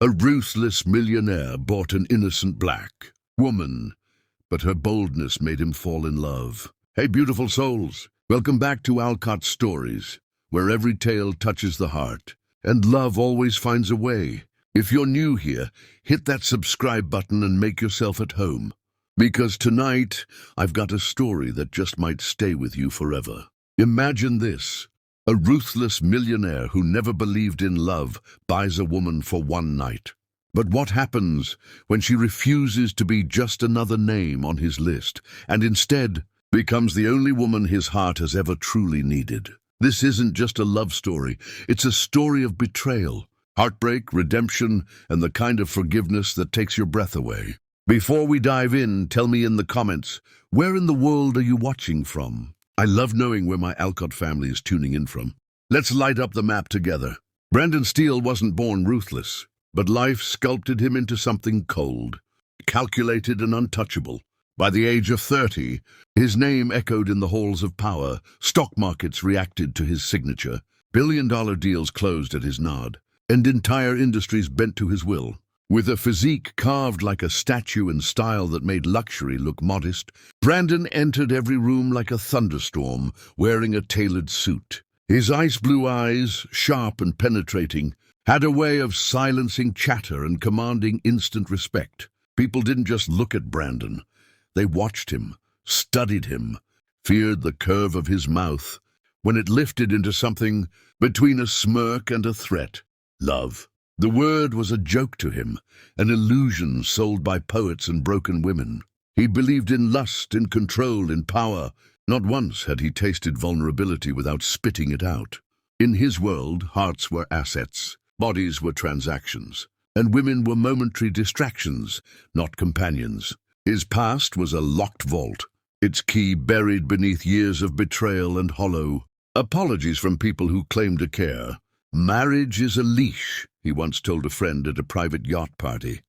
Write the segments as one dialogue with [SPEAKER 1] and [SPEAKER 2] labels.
[SPEAKER 1] A ruthless millionaire bought an innocent black woman, but her boldness made him fall in love. Hey, beautiful souls, welcome back to Alcot Stories, where every tale touches the heart, and love always finds a way. If you're new here, hit that subscribe button and make yourself at home, because tonight I've got a story that just might stay with you forever. Imagine this. A ruthless millionaire who never believed in love buys a woman for one night. But what happens when she refuses to be just another name on his list and instead becomes the only woman his heart has ever truly needed? This isn't just a love story, it's a story of betrayal, heartbreak, redemption, and the kind of forgiveness that takes your breath away. Before we dive in, tell me in the comments, where in the world are you watching from? I love knowing where my Alcott family is tuning in from. Let's light up the map together. Brandon Steele wasn't born ruthless, but life sculpted him into something cold, calculated and untouchable. By the age of 30, his name echoed in the halls of power. Stock markets reacted to his signature. Billion-dollar deals closed at his nod, and entire industries bent to his will. With a physique carved like a statue and style that made luxury look modest, Brandon entered every room like a thunderstorm, wearing a tailored suit. His ice-blue eyes, sharp and penetrating, had a way of silencing chatter and commanding instant respect. People didn't just look at Brandon. They watched him, studied him, feared the curve of his mouth when it lifted into something between a smirk and a threat: love. The word was a joke to him, an illusion sold by poets and broken women. He believed in lust, in control, in power. Not once had he tasted vulnerability without spitting it out. In his world, hearts were assets, bodies were transactions, and women were momentary distractions, not companions. His past was a locked vault, its key buried beneath years of betrayal and hollow apologies from people who claimed to care. "Marriage is a leash," he once told a friend at a private yacht party,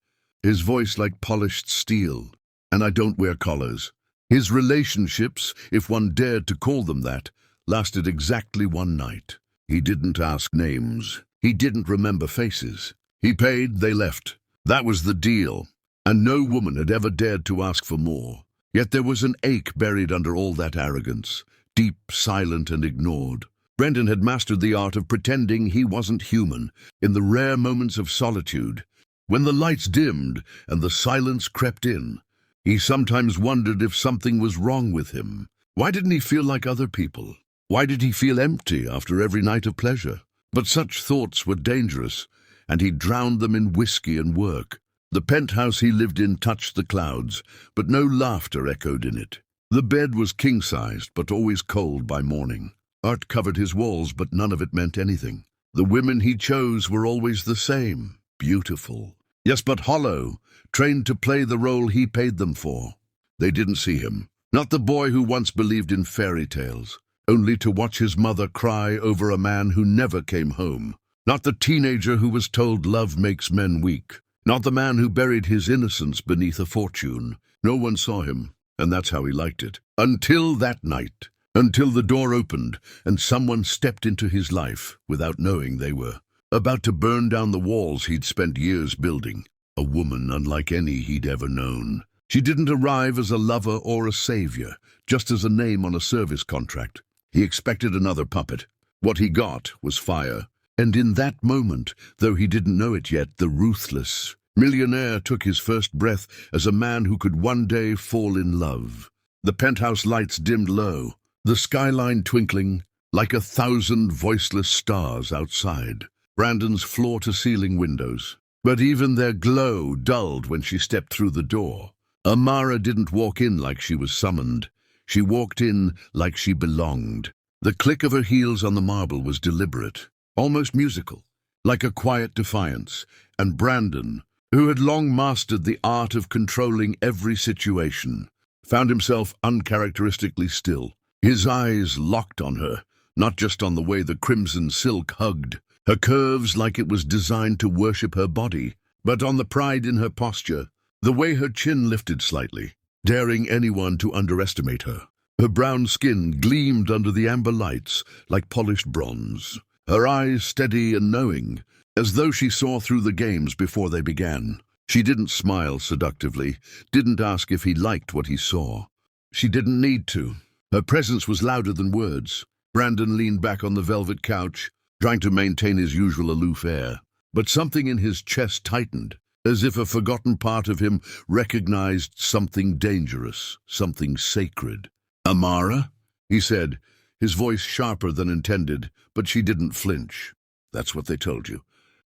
[SPEAKER 1] his voice like polished steel. "And I don't wear collars." His relationships, if one dared to call them that, lasted exactly one night. He didn't ask names. He didn't remember faces. He paid, they left. That was the deal. And no woman had ever dared to ask for more. Yet there was an ache buried under all that arrogance, deep, silent, and ignored. Brandon had mastered the art of pretending he wasn't human in the rare moments of solitude. When the lights dimmed and the silence crept in, he sometimes wondered if something was wrong with him. Why didn't he feel like other people? Why did he feel empty after every night of pleasure? But such thoughts were dangerous, and he drowned them in whiskey and work. The penthouse he lived in touched the clouds, but no laughter echoed in it. The bed was king-sized, but always cold by morning. Art covered his walls, but none of it meant anything. The women he chose were always the same, beautiful. Yes, but hollow, trained to play the role he paid them for. They didn't see him. Not the boy who once believed in fairy tales, only to watch his mother cry over a man who never came home. Not the teenager who was told love makes men weak. Not the man who buried his innocence beneath a fortune. No one saw him, and that's how he liked it. Until that night. Until the door opened and someone stepped into his life without knowing they were about to burn down the walls he'd spent years building. A woman unlike any he'd ever known. She didn't arrive as a lover or a savior, just as a name on a service contract. He expected another puppet. What he got was fire. And in that moment, though he didn't know it yet, the ruthless millionaire took his first breath as a man who could one day fall in love. The penthouse lights dimmed low, the skyline twinkling like 1,000 voiceless stars outside. Brandon's floor-to-ceiling windows. But even their glow dulled when she stepped through the door. Amara didn't walk in like she was summoned. She walked in like she belonged. The click of her heels on the marble was deliberate, almost musical, like a quiet defiance. And Brandon, who had long mastered the art of controlling every situation, found himself uncharacteristically still. His eyes locked on her, not just on the way the crimson silk hugged her curves like it was designed to worship her body, but on the pride in her posture, the way her chin lifted slightly, daring anyone to underestimate her. Her brown skin gleamed under the amber lights like polished bronze, her eyes steady and knowing, as though she saw through the games before they began. She didn't smile seductively, didn't ask if he liked what he saw. She didn't need to. Her presence was louder than words. Brandon leaned back on the velvet couch, trying to maintain his usual aloof air. But something in his chest tightened, as if a forgotten part of him recognized something dangerous, something sacred. "Amara?" he said, his voice sharper than intended, but she didn't flinch. "That's what they told you."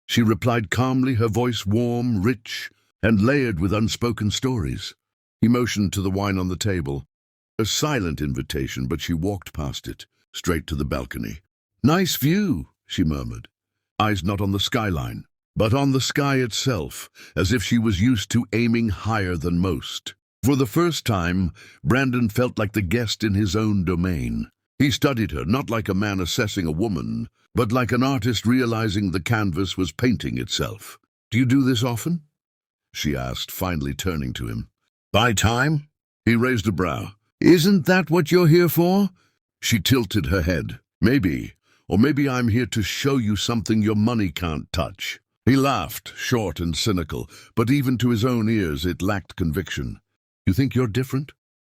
[SPEAKER 1] She replied calmly, her voice warm, rich, and layered with unspoken stories. He motioned to the wine on the table. A silent invitation, but she walked past it, straight to the balcony. "Nice view," she murmured, eyes not on the skyline, but on the sky itself, as if she was used to aiming higher than most. For the first time, Brandon felt like the guest in his own domain. He studied her, not like a man assessing a woman, but like an artist realizing the canvas was painting itself. "Do you do this often?" she asked, finally turning to him. "Buy time?" He raised a brow. "Isn't that what you're here for?" She tilted her head. "Maybe. Or maybe I'm here to show you something your money can't touch." He laughed, short and cynical, but even to his own ears it lacked conviction. "You think you're different?"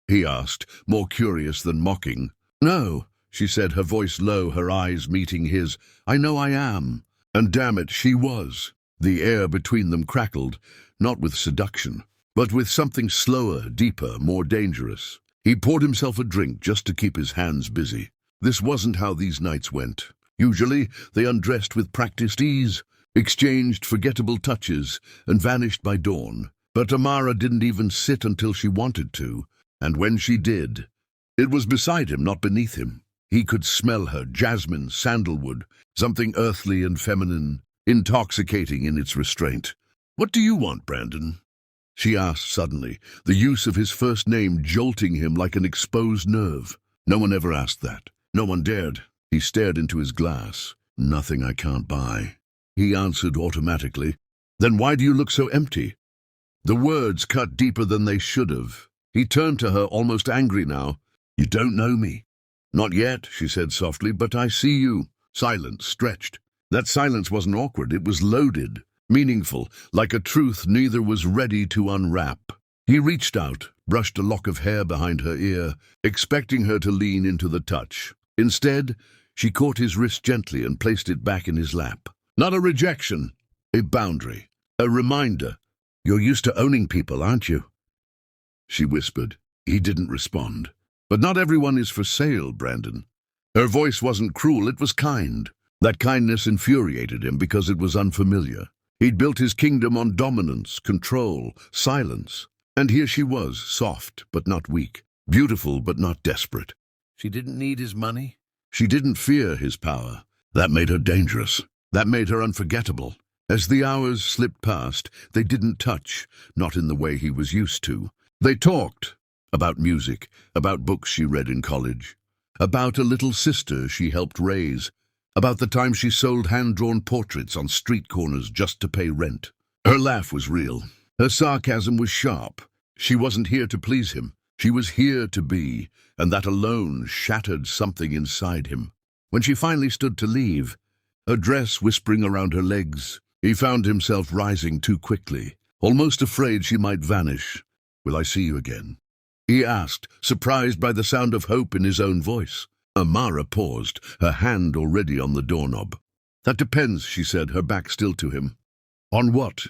[SPEAKER 1] he asked, more curious than mocking. "No," she said, her voice low, her eyes meeting his. "I know I am." And damn it, she was. The air between them crackled, not with seduction, but with something slower, deeper, more dangerous. He poured himself a drink just to keep his hands busy. This wasn't how these nights went. Usually, they undressed with practiced ease, exchanged forgettable touches, and vanished by dawn. But Amara didn't even sit until she wanted to, and when she did, it was beside him, not beneath him. He could smell her, jasmine, sandalwood, something earthly and feminine, intoxicating in its restraint. "What do you want, Brandon?" she asked suddenly, the use of his first name jolting him like an exposed nerve. No one ever asked that. No one dared. He stared into his glass. "Nothing I can't buy," he answered automatically. "Then why do you look so empty?" The words cut deeper than they should have. He turned to her, almost angry now. "You don't know me." "Not yet," she said softly, "but I see you." Silence, stretched. That silence wasn't awkward, it was loaded, meaningful, like a truth neither was ready to unwrap. He reached out, brushed a lock of hair behind her ear, expecting her to lean into the touch. Instead, she caught his wrist gently and placed it back in his lap. Not a rejection, a boundary, a reminder. "You're used to owning people, aren't you?" she whispered. He didn't respond. "But not everyone is for sale, Brandon." Her voice wasn't cruel, it was kind. That kindness infuriated him because it was unfamiliar. He'd built his kingdom on dominance, control, silence. And here she was, soft but not weak, beautiful but not desperate. She didn't need his money. She didn't fear his power. That made her dangerous. That made her unforgettable. As the hours slipped past, they didn't touch, not in the way he was used to. They talked about music, about books she read in college, about a little sister she helped raise, about the time she sold hand-drawn portraits on street corners just to pay rent. Her laugh was real. Her sarcasm was sharp. She wasn't here to please him. She was here to be, and that alone shattered something inside him. When she finally stood to leave, her dress whispering around her legs, he found himself rising too quickly, almost afraid she might vanish. "Will I see you again?" he asked, surprised by the sound of hope in his own voice. Amara paused, her hand already on the doorknob. "That depends," she said, her back still to him. "On what?"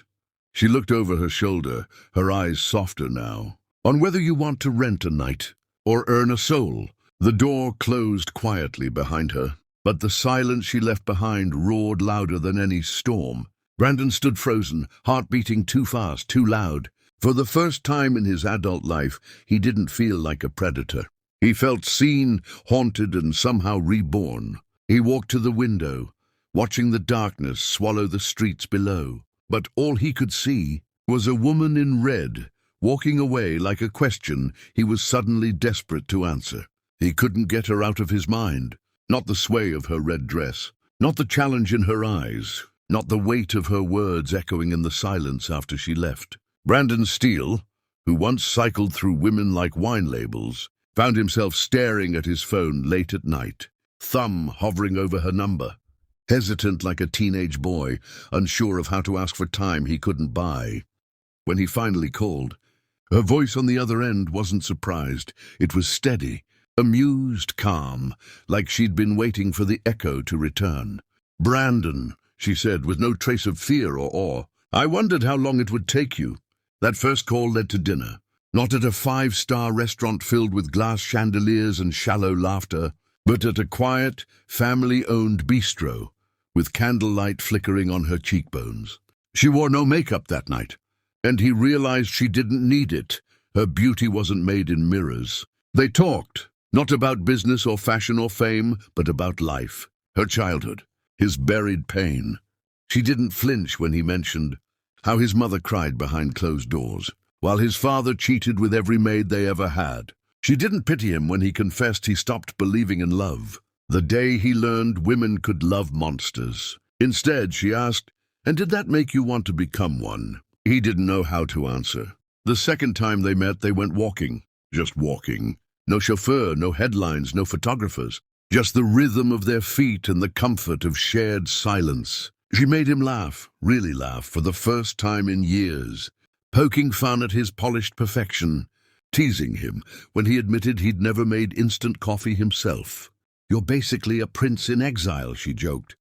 [SPEAKER 1] She looked over her shoulder, her eyes softer now. "On whether you want to rent a night or earn a soul." The door closed quietly behind her, but the silence she left behind roared louder than any storm. Brandon stood frozen, heart beating too fast, too loud. For the first time in his adult life, he didn't feel like a predator. He felt seen, haunted, and somehow reborn. He walked to the window, watching the darkness swallow the streets below. But all he could see was a woman in red, walking away like a question he was suddenly desperate to answer. He couldn't get her out of his mind. Not the sway of her red dress, not the challenge in her eyes, not the weight of her words echoing in the silence after she left. Brandon Steele, who once cycled through women like wine labels, found himself staring at his phone late at night, thumb hovering over her number. hesitant like a teenage boy, unsure of how to ask for time he couldn't buy. When he finally called, her voice on the other end wasn't surprised. It was steady, amused, calm, like she'd been waiting for the echo to return. "Brandon," she said, with no trace of fear or awe. "I wondered how long it would take you." That first call led to dinner. Not at a five-star restaurant filled with glass chandeliers and shallow laughter, but at a quiet, family-owned bistro, with candlelight flickering on her cheekbones. She wore no makeup that night, and he realized she didn't need it. Her beauty wasn't made in mirrors. They talked, not about business or fashion or fame, but about life, her childhood, his buried pain. She didn't flinch when he mentioned how his mother cried behind closed doors, while his father cheated with every maid they ever had. She didn't pity him when he confessed he stopped believing in love, the day he learned women could love monsters. Instead, she asked, "And did that make you want to become one?" He didn't know how to answer. The second time they met, they went walking. Just walking. No chauffeur, no headlines, no photographers. Just the rhythm of their feet and the comfort of shared silence. She made him laugh, really laugh, for the first time in years, poking fun at his polished perfection, teasing him when he admitted he'd never made instant coffee himself. "You're basically a prince in exile," she joked.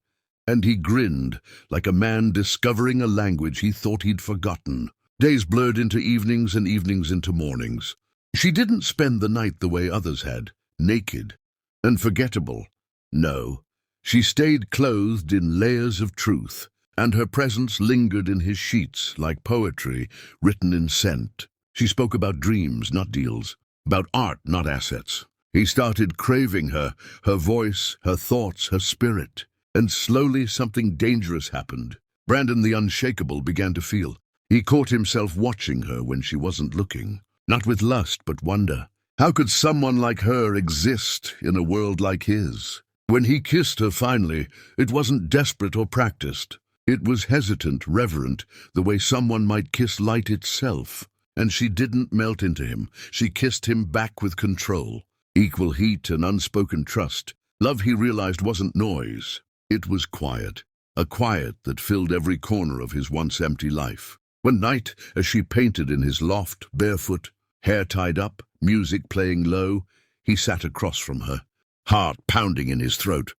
[SPEAKER 1] And he grinned, like a man discovering a language he thought he'd forgotten. Days blurred into evenings and evenings into mornings. She didn't spend the night the way others had, naked and forgettable. No, she stayed clothed in layers of truth, and her presence lingered in his sheets like poetry written in scent. She spoke about dreams, not deals, about art, not assets. He started craving her voice, her thoughts, her spirit. And slowly something dangerous happened. Brandon the unshakable began to feel. He caught himself watching her when she wasn't looking, not with lust but wonder. How could someone like her exist in a world like his? When he kissed her finally, it wasn't desperate or practiced. It was hesitant, reverent, the way someone might kiss light itself. And she didn't melt into him. She kissed him back with control. Equal heat and unspoken trust. Love, he realized, wasn't noise. It was quiet, a quiet that filled every corner of his once empty life. One night, as she painted in his loft, barefoot, hair tied up, music playing low, he sat across from her, heart pounding in his throat.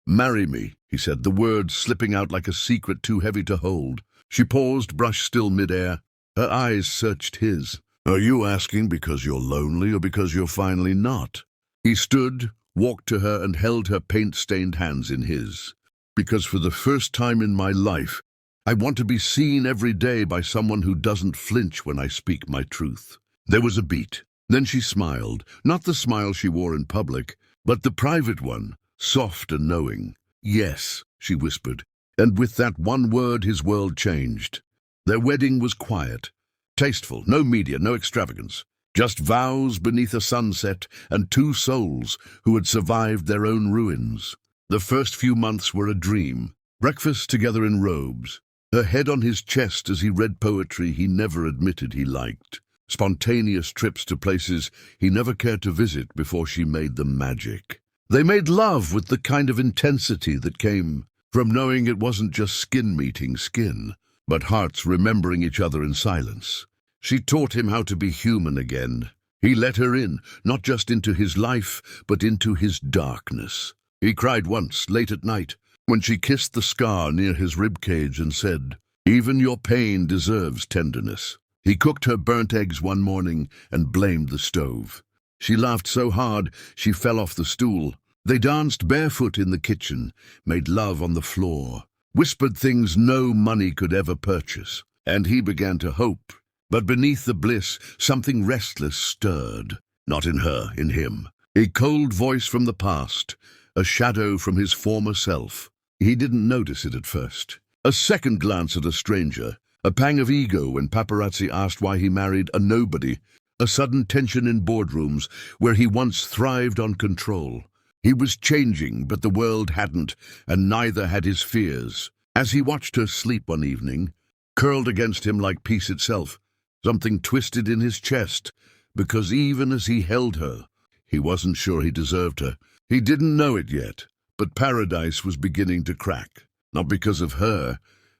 [SPEAKER 1] "Marry me," he said, the words slipping out like a secret too heavy to hold. She paused, brush still midair. Her eyes searched his. "Are you asking because you're lonely or because you're finally not?" He stood, walked to her, and held her paint-stained hands in his. "Because for the first time in my life, I want to be seen every day by someone who doesn't flinch when I speak my truth." There was a beat. Then she smiled, not the smile she wore in public, but the private one, soft and knowing. "Yes," she whispered, and with that one word his world changed. Their wedding was quiet, tasteful, no media, no extravagance. Just vows beneath a sunset and two souls who had survived their own ruins. The first few months were a dream. Breakfast together in robes, her head on his chest as he read poetry he never admitted he liked. Spontaneous trips to places he never cared to visit before she made them magic. They made love with the kind of intensity that came from knowing it wasn't just skin meeting skin, but hearts remembering each other in silence. She taught him how to be human again. He let her in, not just into his life, but into his darkness. He cried once, late at night, when she kissed the scar near his ribcage and said, "Even your pain deserves tenderness." He cooked her burnt eggs one morning and blamed the stove. She laughed so hard she fell off the stool. They danced barefoot in the kitchen, made love on the floor, whispered things no money could ever purchase. And he began to hope. But beneath the bliss, something restless stirred. Not in her, in him. A cold voice from the past, a shadow from his former self. He didn't notice it at first. A second glance at a stranger, a pang of ego when paparazzi asked why he married a nobody, a sudden tension in boardrooms where he once thrived on control. He was changing, but the world hadn't, and neither had his fears. As he watched her sleep one evening, curled against him like peace itself, something twisted in his chest, because even as he held her, he wasn't sure he deserved her. He didn't know it yet, But paradise was beginning to crack, not because of her,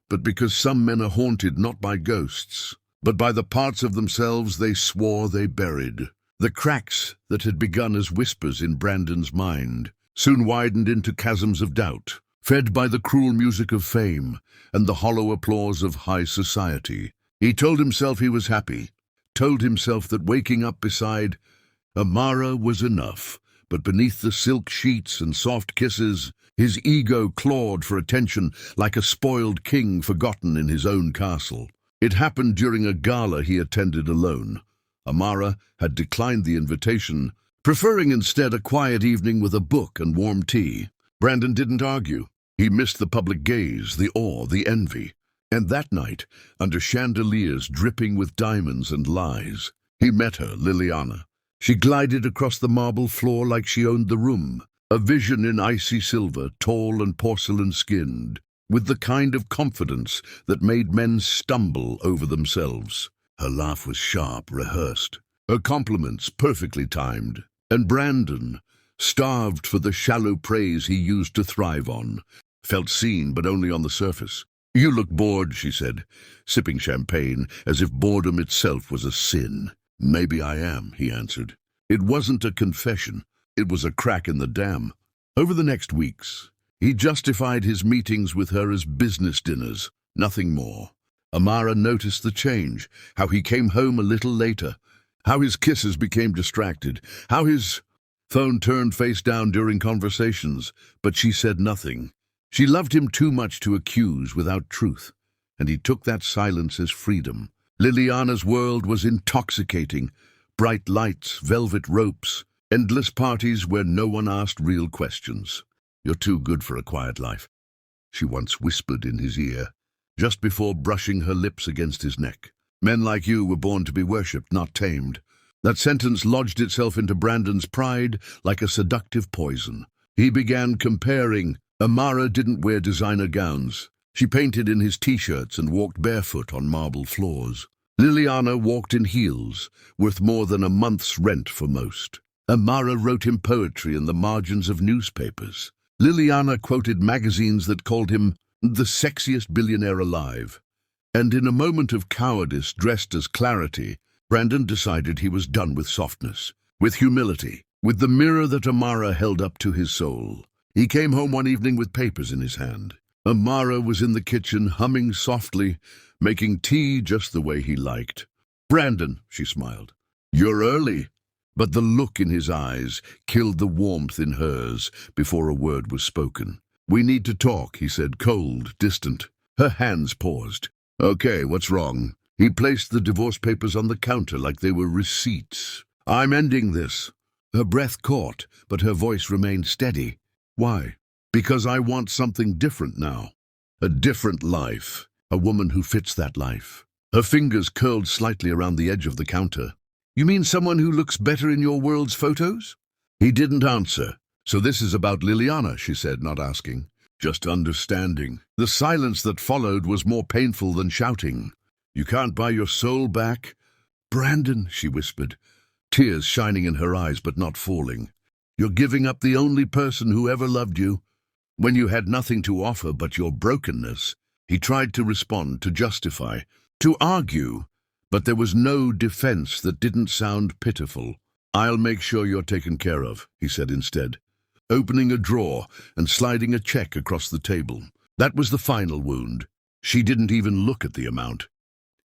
[SPEAKER 1] but because some men are haunted not by ghosts, but by the parts of themselves they swore they buried. The cracks that had begun as whispers in Brandon's mind soon widened into chasms of doubt, fed by the cruel music of fame and the hollow applause of high society. He told himself he was happy, told himself that waking up beside Amara was enough, but beneath the silk sheets and soft kisses, his ego clawed for attention like a spoiled king forgotten in his own castle. It happened during a gala he attended alone. Amara had declined the invitation, preferring instead a quiet evening with a book and warm tea. Brandon didn't argue. He missed the public gaze, the awe, the envy. And that night, under chandeliers dripping with diamonds and lies, he met her, Liliana. She glided across the marble floor like she owned the room, a vision in icy silver, tall and porcelain-skinned, with the kind of confidence that made men stumble over themselves. Her laugh was sharp, rehearsed, her compliments perfectly timed, and Brandon, starved for the shallow praise he used to thrive on, felt seen but only on the surface. "You look bored," she said, sipping champagne as if boredom itself was a sin. "Maybe I am," he answered. It wasn't a confession, it was a crack in the dam. Over the next weeks, he justified his meetings with her as business dinners, nothing more. Amara noticed the change, how he came home a little later, how his kisses became distracted, how his phone turned face down during conversations, but she said nothing. She loved him too much to accuse without truth, and he took that silence as freedom. Liliana's world was intoxicating. Bright lights, velvet ropes, endless parties where no one asked real questions. "You're too good for a quiet life," she once whispered in his ear, just before brushing her lips against his neck. "Men like you were born to be worshipped, not tamed." That sentence lodged itself into Brandon's pride like a seductive poison. He began comparing. Amara didn't wear designer gowns. She painted in his t-shirts and walked barefoot on marble floors. Liliana walked in heels, worth more than a month's rent for most. Amara wrote him poetry in the margins of newspapers. Liliana quoted magazines that called him the sexiest billionaire alive. And in a moment of cowardice dressed as clarity, Brandon decided he was done with softness, with humility, with the mirror that Amara held up to his soul. He came home one evening with papers in his hand. Amara was in the kitchen, humming softly, making tea just the way he liked. "Brandon," she smiled, "you're early." But the look in his eyes killed the warmth in hers before a word was spoken. "We need to talk," he said, cold, distant. Her hands paused. "Okay, what's wrong?" He placed the divorce papers on the counter like they were receipts. "I'm ending this." Her breath caught, but her voice remained steady. "Why?" "Because I want something different now. A different life. A woman who fits that life." Her fingers curled slightly around the edge of the counter. "You mean someone who looks better in your world's photos?" He didn't answer. "So this is about Liliana," she said, not asking, just understanding. The silence that followed was more painful than shouting. "You can't buy your soul back?" "Brandon," she whispered, tears shining in her eyes but not falling. "You're giving up the only person who ever loved you, when you had nothing to offer but your brokenness." He tried to respond, to justify, to argue, but there was no defense that didn't sound pitiful. "I'll make sure you're taken care of," he said instead, opening a drawer and sliding a check across the table. That was the final wound. She didn't even look at the amount.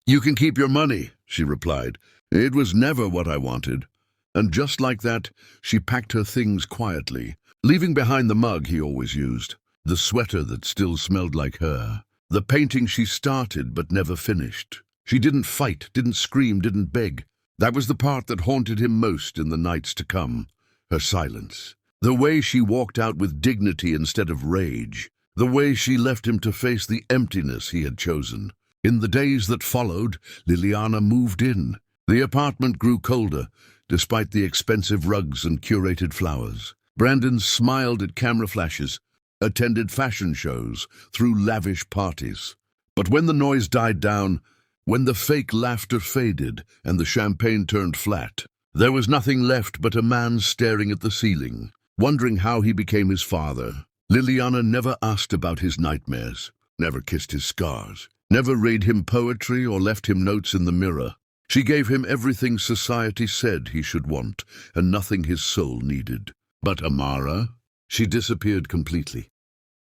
[SPEAKER 1] "You can keep your money," she replied. "It was never what I wanted." And just like that, she packed her things quietly, leaving behind the mug he always used, the sweater that still smelled like her, the painting she started but never finished. She didn't fight, didn't scream, didn't beg. That was the part that haunted him most in the nights to come. Her silence. The way she walked out with dignity instead of rage. The way she left him to face the emptiness he had chosen. In the days that followed, Liliana moved in. The apartment grew colder, despite the expensive rugs and curated flowers. Brandon smiled at camera flashes, attended fashion shows, threw lavish parties. But when the noise died down, when the fake laughter faded and the champagne turned flat, there was nothing left but a man staring at the ceiling, wondering how he became his father, Liliana never asked about his nightmares, never kissed his scars, never read him poetry or left him notes in the mirror. She gave him everything society said he should want, and nothing his soul needed. But Amara? She disappeared completely.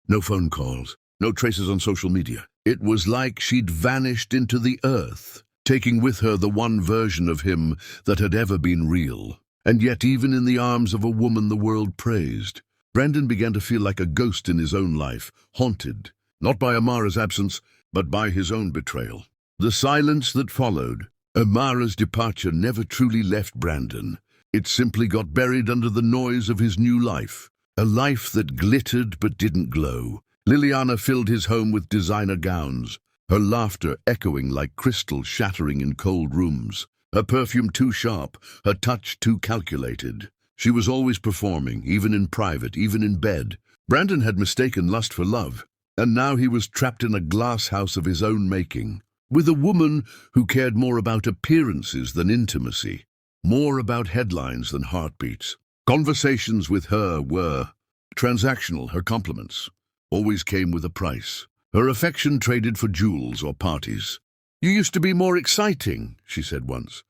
[SPEAKER 1] No phone calls, no traces on social media. It was like she'd vanished into the earth, taking with her the one version of him that had ever been real. And yet, even in the arms of a woman the world praised, Brandon began to feel like a ghost in his own life, haunted, not by Amara's absence, but by his own betrayal. The silence that followed, Amara's departure, never truly left Brandon. It simply got buried under the noise of his new life, a life that glittered but didn't glow. Liliana filled his home with designer gowns, her laughter echoing like crystal shattering in cold rooms, her perfume too sharp, her touch too calculated. She was always performing, even in private, even in bed. Brandon had mistaken lust for love, and now he was trapped in a glass house of his own making, with a woman who cared more about appearances than intimacy, more about headlines than heartbeats. Conversations with her were transactional. Her compliments always came with a price. Her affection traded for jewels or parties. "You used to be more exciting," she said once,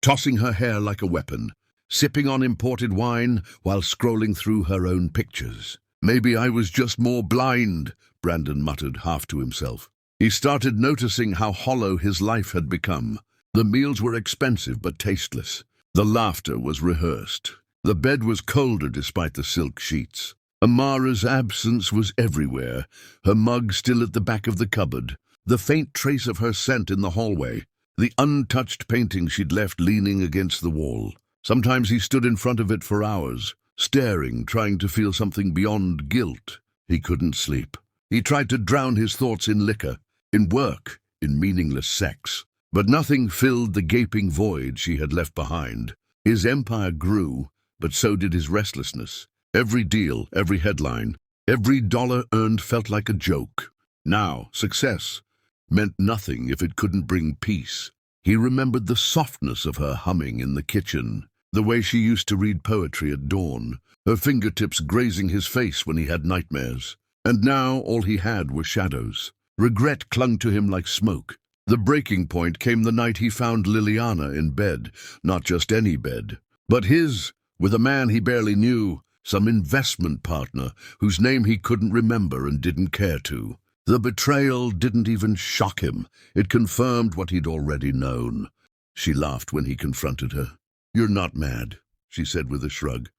[SPEAKER 1] tossing her hair like a weapon, sipping on imported wine while scrolling through her own pictures. "Maybe I was just more blind," Brandon muttered half to himself. He started noticing how hollow his life had become. The meals were expensive but tasteless. The laughter was rehearsed. The bed was colder despite the silk sheets. Amara's absence was everywhere, her mug still at the back of the cupboard, the faint trace of her scent in the hallway, the untouched painting she'd left leaning against the wall. Sometimes he stood in front of it for hours, staring, trying to feel something beyond guilt. He couldn't sleep. He tried to drown his thoughts in liquor, in work, in meaningless sex. But nothing filled the gaping void she had left behind. His empire grew, but so did his restlessness. Every deal, every headline, every dollar earned felt like a joke. Now, success meant nothing if it couldn't bring peace. He remembered the softness of her humming in the kitchen, the way she used to read poetry at dawn, her fingertips grazing his face when he had nightmares. And now all he had were shadows. Regret clung to him like smoke. The breaking point came the night he found Liliana in bed, not just any bed, but his, with a man he barely knew, some investment partner whose name he couldn't remember and didn't care to. The betrayal didn't even shock him. It confirmed what he'd already known. She laughed when he confronted her. "You're not mad," she said with a shrug.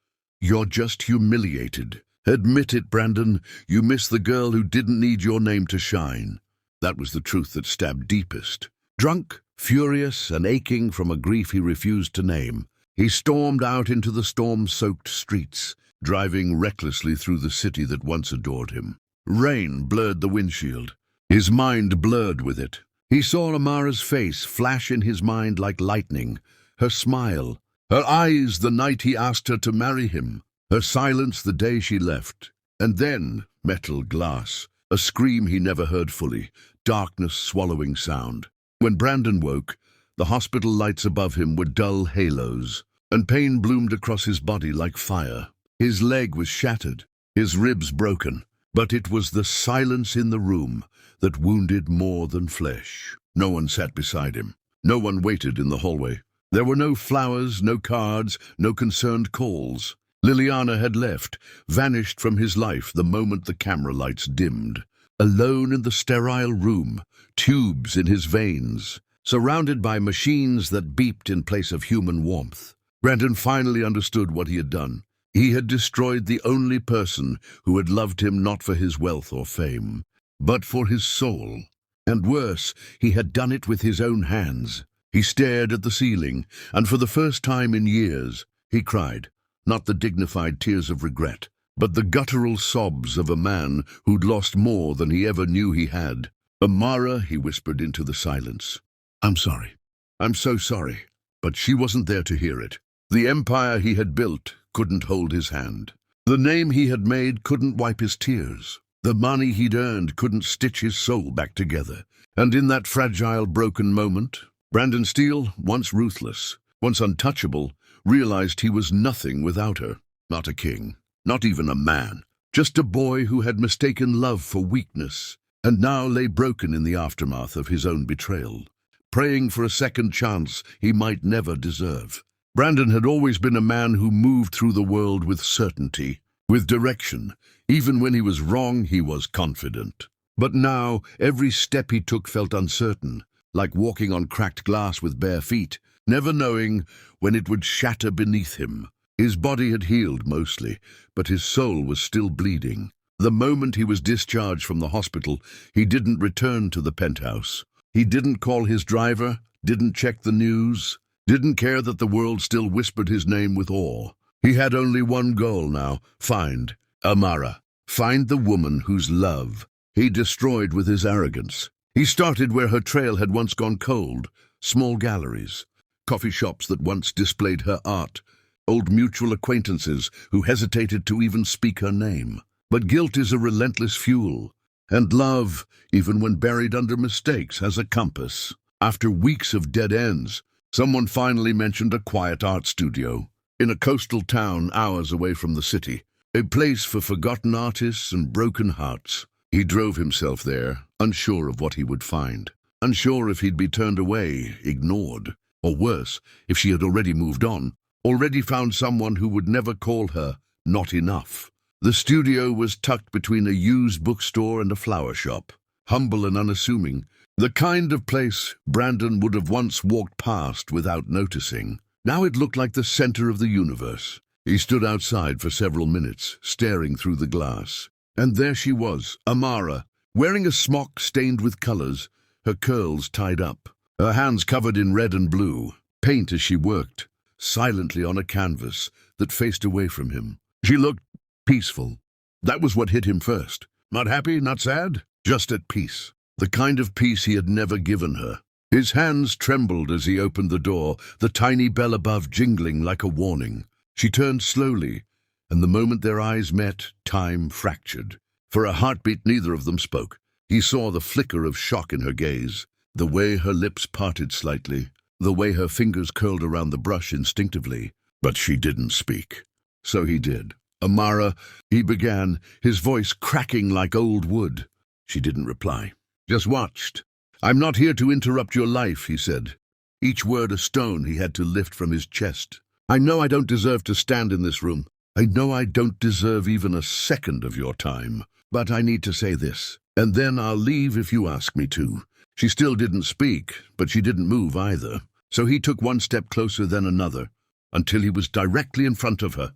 [SPEAKER 1] "You're just humiliated. Admit it, Brandon. You miss the girl who didn't need your name to shine." That was the truth that stabbed deepest. Drunk, furious, and aching from a grief he refused to name, he stormed out into the storm-soaked streets, driving recklessly through the city that once adored him. Rain blurred the windshield. His mind blurred with it. He saw Amara's face flash in his mind like lightning, her smile, her eyes the night he asked her to marry him, her silence the day she left. And then, metal glass, a scream he never heard fully, darkness swallowing sound. When Brandon woke, the hospital lights above him were dull halos, and pain bloomed across his body like fire. His leg was shattered, his ribs broken, but it was the silence in the room that wounded more than flesh. No one sat beside him. No one waited in the hallway. There were no flowers, no cards, no concerned calls. Liliana had left, vanished from his life the moment the camera lights dimmed. Alone in the sterile room, tubes in his veins, surrounded by machines that beeped in place of human warmth. Brandon finally understood what he had done. He had destroyed the only person who had loved him not for his wealth or fame, but for his soul. And worse, he had done it with his own hands. He stared at the ceiling, and for the first time in years, he cried, not the dignified tears of regret, but the guttural sobs of a man who'd lost more than he ever knew he had. "Amara," he whispered into the silence. "I'm sorry. I'm so sorry." But she wasn't there to hear it. The empire he had built couldn't hold his hand. The name he had made couldn't wipe his tears. The money he'd earned couldn't stitch his soul back together. And in that fragile, broken moment, Brandon Steele, once ruthless, once untouchable, realized he was nothing without her. Not a king, not even a man, Just a boy who had mistaken love for weakness, and now lay broken in the aftermath of his own betrayal, praying for a second chance he might never deserve. Brandon had always been a man who moved through the world with certainty, with direction. Even when he was wrong, he was confident. But now, every step he took felt uncertain, like walking on cracked glass with bare feet, never knowing when it would shatter beneath him. His body had healed mostly, but his soul was still bleeding. The moment he was discharged from the hospital, he didn't return to the penthouse. He didn't call his driver, didn't check the news, didn't care that the world still whispered his name with awe. He had only one goal now: find Amara. Find the woman whose love he destroyed with his arrogance. He started where her trail had once gone cold: small galleries, coffee shops that once displayed her art, old mutual acquaintances who hesitated to even speak her name. But guilt is a relentless fuel, and love, even when buried under mistakes, has a compass. After weeks of dead ends, someone finally mentioned a quiet art studio in a coastal town hours away from the city, a place for forgotten artists and broken hearts. He drove himself there, unsure of what he would find, unsure if he'd be turned away, ignored, or worse, if she had already moved on, already found someone who would never call her not enough. The studio was tucked between a used bookstore and a flower shop, humble and unassuming, the kind of place Brandon would have once walked past without noticing. Now it looked like the center of the universe. He stood outside for several minutes, staring through the glass. And there she was, Amara, wearing a smock stained with colors, her curls tied up, her hands covered in red and blue, paint as she worked, silently on a canvas that faced away from him. She looked peaceful. That was what hit him first. Not happy, not sad, just at peace. The kind of peace he had never given her. His hands trembled as he opened the door, the tiny bell above jingling like a warning. She turned slowly, and the moment their eyes met, time fractured. For a heartbeat, neither of them spoke. He saw the flicker of shock in her gaze, the way her lips parted slightly, the way her fingers curled around the brush instinctively. But she didn't speak. So he did. Amara, he began, his voice cracking like old wood. She didn't reply, just watched. I'm not here to interrupt your life, he said, each word a stone he had to lift from his chest. I know I don't deserve to stand in this room. I know I don't deserve even a second of your time. But I need to say this, and then I'll leave if you ask me to. She still didn't speak, but she didn't move either. So he took one step closer, then another, until he was directly in front of her.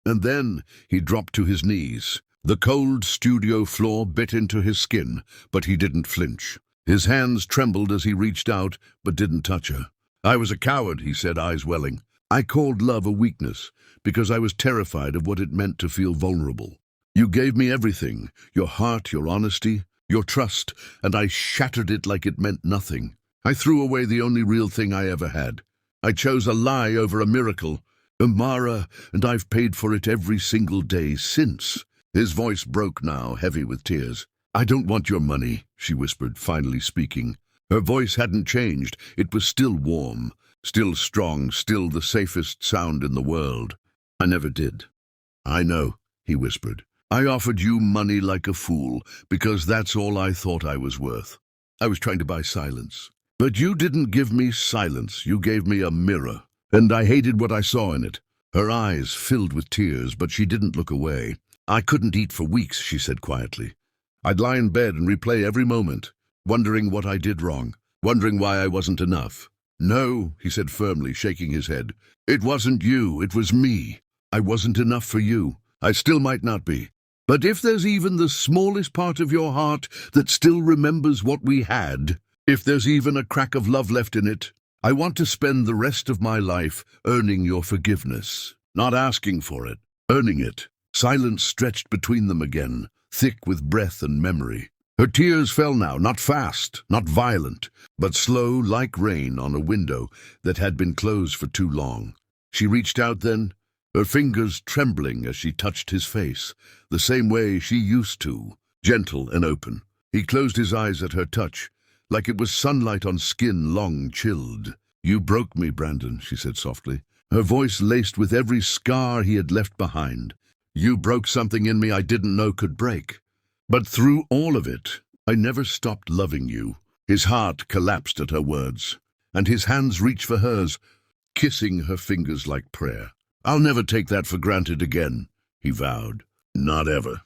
[SPEAKER 1] And then he dropped to his knees. The cold studio floor bit into his skin, but he didn't flinch. His hands trembled as he reached out, but didn't touch her. I was a coward, he said, eyes welling. I called love a weakness, because I was terrified of what it meant to feel vulnerable. You gave me everything, your heart, your honesty, your trust, and I shattered it like it meant nothing. I threw away the only real thing I ever had. I chose a lie over a miracle. Amara, and I've paid for it every single day since. His voice broke now, heavy with tears. I don't want your money, she whispered, finally speaking. Her voice hadn't changed. It was still warm, still strong, still the safest sound in the world. I never did. I know, he whispered. I offered you money like a fool, because that's all I thought I was worth. I was trying to buy silence. But you didn't give me silence. You gave me a mirror. And I hated what I saw in it. Her eyes filled with tears, but she didn't look away. I couldn't eat for weeks, she said quietly. I'd lie in bed and replay every moment, wondering what I did wrong, wondering why I wasn't enough. No, he said firmly, shaking his head. It wasn't you, it was me. I wasn't enough for you. I still might not be. But if there's even the smallest part of your heart that still remembers what we had, if there's even a crack of love left in it, I want to spend the rest of my life earning your forgiveness. Not asking for it, earning it. Silence stretched between them again, thick with breath and memory. Her tears fell now, not fast, not violent, but slow like rain on a window that had been closed for too long. She reached out then, her fingers trembling as she touched his face, the same way she used to, gentle and open. He closed his eyes at her touch, like it was sunlight on skin long chilled. You broke me, Brandon, she said softly, her voice laced with every scar he had left behind. You broke something in me I didn't know could break. But through all of it, I never stopped loving you." His heart collapsed at her words, and his hands reached for hers, kissing her fingers like prayer. "I'll never take that for granted again," he vowed. "Not ever."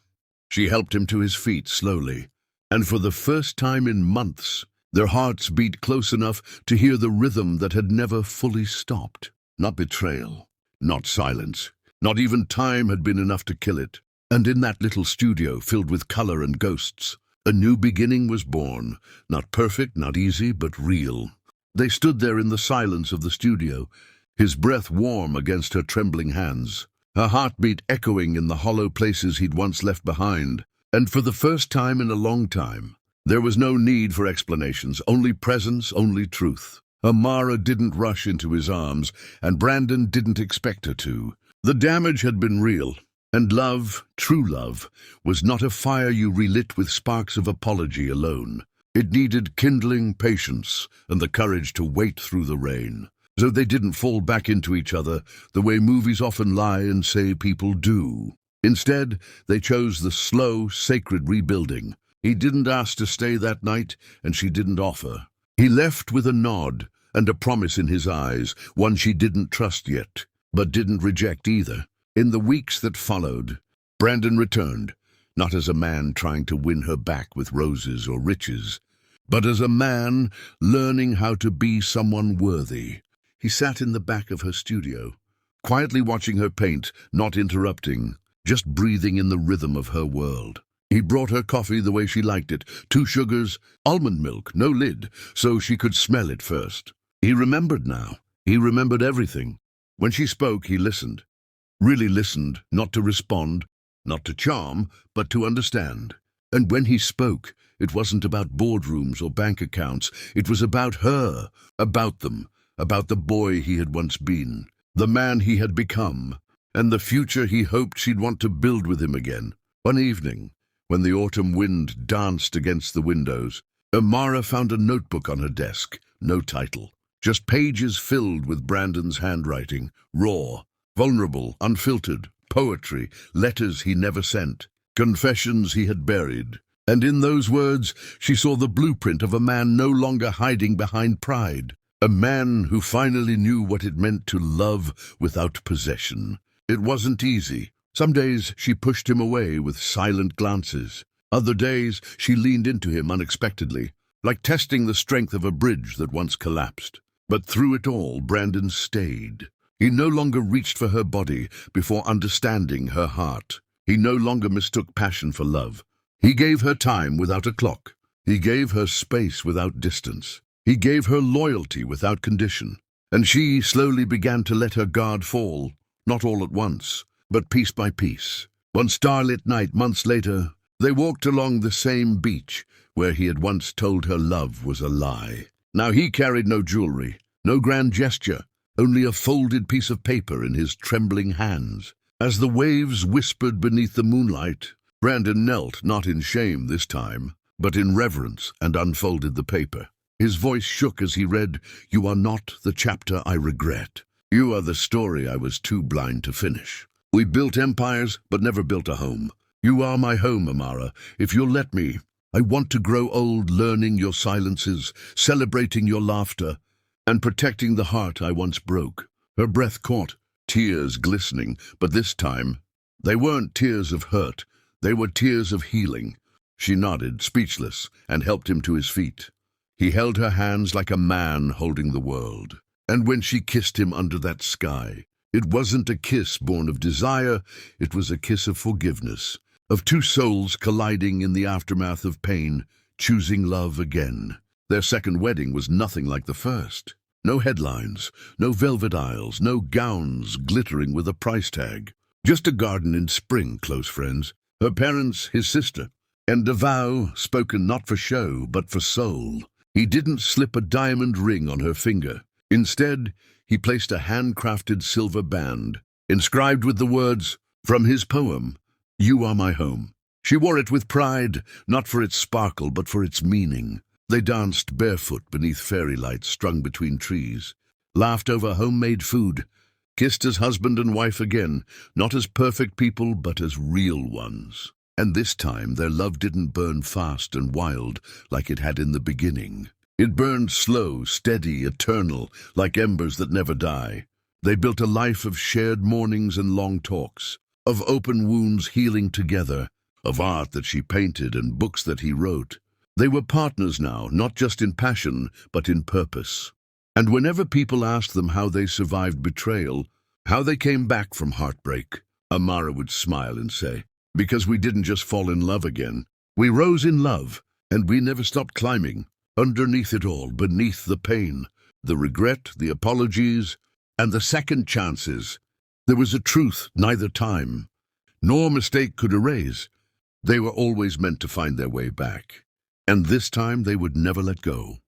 [SPEAKER 1] She helped him to his feet slowly, and for the first time in months, their hearts beat close enough to hear the rhythm that had never fully stopped. Not betrayal, not silence, not even time had been enough to kill it. And in that little studio filled with color and ghosts, a new beginning was born, not perfect, not easy, but real. They stood there in the silence of the studio, his breath warm against her trembling hands, her heartbeat echoing in the hollow places he'd once left behind. And for the first time in a long time, there was no need for explanations, only presence, only truth. Amara didn't rush into his arms, and Brandon didn't expect her to. The damage had been real. And love, true love, was not a fire you relit with sparks of apology alone. It needed kindling, patience, and the courage to wait through the rain. So they didn't fall back into each other the way movies often lie and say people do. Instead, they chose the slow, sacred rebuilding. He didn't ask to stay that night, and she didn't offer. He left with a nod and a promise in his eyes, one she didn't trust yet, but didn't reject either. In the weeks that followed, Brandon returned, not as a man trying to win her back with roses or riches, but as a man learning how to be someone worthy. He sat in the back of her studio, quietly watching her paint, not interrupting, just breathing in the rhythm of her world. He brought her coffee the way she liked it, 2 sugars, almond milk, no lid, so she could smell it first. He remembered now. He remembered everything. When she spoke, he listened. Really listened, not to respond, not to charm, but to understand. And when he spoke, it wasn't about boardrooms or bank accounts. It was about her, about them, about the boy he had once been, the man he had become, and the future he hoped she'd want to build with him again. One evening, when the autumn wind danced against the windows, Amara found a notebook on her desk, no title, just pages filled with Brandon's handwriting, raw, vulnerable, unfiltered, poetry, letters he never sent, confessions he had buried. And in those words, she saw the blueprint of a man no longer hiding behind pride, a man who finally knew what it meant to love without possession. It wasn't easy. Some days she pushed him away with silent glances. Other days she leaned into him unexpectedly, like testing the strength of a bridge that once collapsed. But through it all, Brandon stayed. He no longer reached for her body before understanding her heart. He no longer mistook passion for love. He gave her time without a clock. He gave her space without distance. He gave her loyalty without condition. And she slowly began to let her guard fall, not all at once, but piece by piece. One starlit night, months later, they walked along the same beach where he had once told her love was a lie. Now he carried no jewelry, no grand gesture, only a folded piece of paper in his trembling hands. As the waves whispered beneath the moonlight, Brandon knelt, not in shame this time, but in reverence, and unfolded the paper. His voice shook as he read, "You are not the chapter I regret. You are the story I was too blind to finish. We built empires, but never built a home. You are my home, Amara. If you'll let me, I want to grow old learning your silences, celebrating your laughter, and protecting the heart I once broke." Her breath caught, tears glistening, but this time, they weren't tears of hurt. They were tears of healing. She nodded, speechless, and helped him to his feet. He held her hands like a man holding the world. And when she kissed him under that sky, it wasn't a kiss born of desire, it was a kiss of forgiveness, of 2 souls colliding in the aftermath of pain, choosing love again. Their second wedding was nothing like the first. No headlines, no velvet aisles, no gowns glittering with a price tag. Just a garden in spring, close friends. Her parents, his sister, and a vow spoken not for show, but for soul. He didn't slip a diamond ring on her finger. Instead, he placed a handcrafted silver band, inscribed with the words, from his poem, "You are my home." She wore it with pride, not for its sparkle, but for its meaning. They danced barefoot beneath fairy lights strung between trees, laughed over homemade food, kissed as husband and wife again, not as perfect people, but as real ones. And this time their love didn't burn fast and wild like it had in the beginning. It burned slow, steady, eternal, like embers that never die. They built a life of shared mornings and long talks, of open wounds healing together, of art that she painted and books that he wrote. They were partners now, not just in passion, but in purpose. And whenever people asked them how they survived betrayal, how they came back from heartbreak, Amara would smile and say, "Because we didn't just fall in love again. We rose in love, and we never stopped climbing. Underneath it all, beneath the pain, the regret, the apologies, and the second chances, there was a truth neither time nor mistake could erase. They were always meant to find their way back. And this time they would never let go."